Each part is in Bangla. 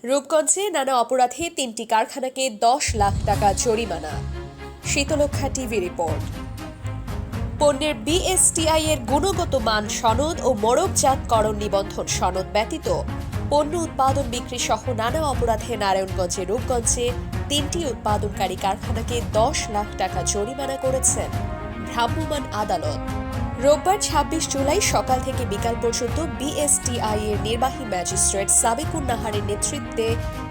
রূপগঞ্জে নানা অপরাধে 3টি কারখানাকে 10 লাখ টাকা জরিমানা। Shitalakshya TV report. পণ্যের বিএসটিআই এর গুণগত মান সনদ ও মোড়কজাতকরণ নিবন্ধন সনদ ব্যতীত পণ্য উৎপাদন বিক্রি সহ নানা অপরাধে নারায়ণগঞ্জে রূপগঞ্জে 3টি উৎপাদনকারী কারখানাকে 10 লাখ টাকা জরিমানা করেছেন ভ্রাম্যমাণ আদালত। রোববার 26 জুলাই সকাল থেকে বিকাল পর্যন্ত বিএসটিআই এর নির্বাহী ম্যাজিস্ট্রেট সাবিকুন নাহারের নেতৃত্বে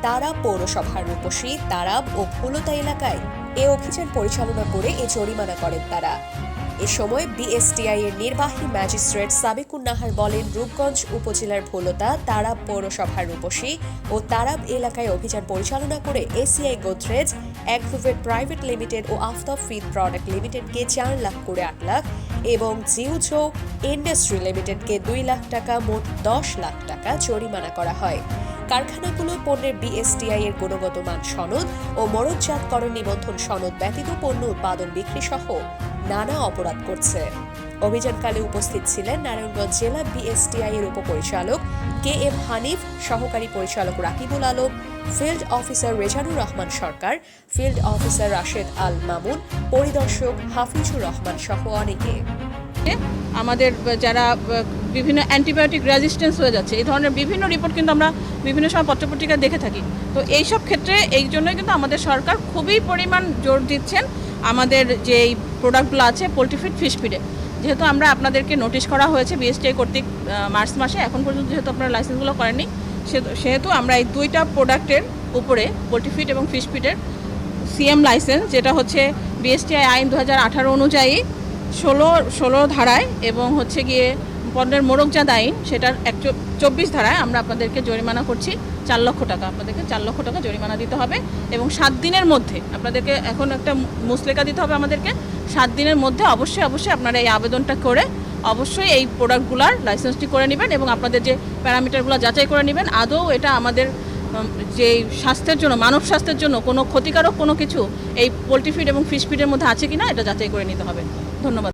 তারাব পৌরসভার রূপসী, তারাব ও ফুলতা এলাকায় এ অভিযান পরিচালনা করে এ জরিমানা করেন তারা। এ সময় বিএসটিআই এর নির্বাহী ম্যাজিস্ট্রেট সাবিকুন নাহার বলেন, রূপগঞ্জ উপজেলার ফুলতা, তারাব পৌরসভার রূপসী ও তারাব এলাকায় অভিযান পরিচালনা করে ACI Godrej, Agrovet private limited ও আফতাব ফিড প্রোডাক্ট লিমিটেডকে 4 লাখ করে 8 লাখ এবং জিউজো ইন্ডাস্ট্রি লিমিটেডকে 2 লাখ টাকা, মোট 10 লাখ টাকা জরিমানা করা হয়। কারখানাগুলো পণ্যের বিএসটিআই এর গুণগত মান সনদ ও মোড়কজাতকরণ নিবন্ধন সনদ ব্যতীত পণ্য উৎপাদন বিক্রি সহ নানা অপরাধ করছে। অভিযানকালে উপস্থিত ছিলেন নারায়ণগঞ্জ জেলা বিএসটিআই এর উপপরিচালক KM হানিফ, সহকারী পরিচালক রাকিবুল আলম, ফিল্ড অফিসার রেজানুর রহমান সরকার, ফিল্ড অফিসার রাশেদ আল মামুন, পরিদর্শক হাফিজুর রহমান সহ অনেকে। আমাদের যারা বিভিন্ন অ্যান্টিবায়োটিক রেজিস্ট্যান্স হয়ে যাচ্ছে, এই ধরনের বিভিন্ন রিপোর্ট কিন্তু আমরা বিভিন্ন সময় পত্রপত্রিকা দেখে থাকি। তো এইসব ক্ষেত্রে এই জন্যই কিন্তু আমাদের সরকার খুবই পরিমাণ জোর দিচ্ছেন আমাদের যে এই প্রোডাক্টগুলো আছে পোলট্রি ফিড, ফিশ ফিডে। যেহেতু আমরা আপনাদেরকে নোটিশ করা হয়েছে বিএসটিআই কর্তৃক মার্চ মাসে, এখন পর্যন্ত যেহেতু আপনারা লাইসেন্সগুলো করেননি, সেহেতু আমরা এই 2টা প্রোডাক্টের উপরে পোলট্রি ফিড এবং ফিশ ফিডের সিএম লাইসেন্স, যেটা হচ্ছে বিএসটিআই আইন 2018 অনুযায়ী 16 ধারায় এবং হচ্ছে গিয়ে পণ্যের মোড়কজাত আইন সেটার 24 ধারায় আমরা আপনাদেরকে জরিমানা করছি 4 লক্ষ টাকা। আপনাদেরকে 4 লক্ষ টাকা জরিমানা দিতে হবে এবং 7 দিনের মধ্যে আপনাদেরকে এখন একটা মুসলেকা দিতে হবে আমাদেরকে। 7 দিনের মধ্যে অবশ্যই আপনারা এই আবেদনটা করে অবশ্যই এই প্রোডাক্টগুলোর লাইসেন্সটি করে নেবেন এবং আপনাদের যে প্যারামিটারগুলো যাচাই করে নেবেন আদৌ এটা আমাদের যে স্বাস্থ্যের জন্য, মানব স্বাস্থ্যের জন্য কোনো ক্ষতিকারক কোনো কিছু এই পোলট্রি ফিড এবং ফিশ ফিডের মধ্যে আছে কিনা এটা যাচাই করে নিতে হবে। ধন্যবাদ।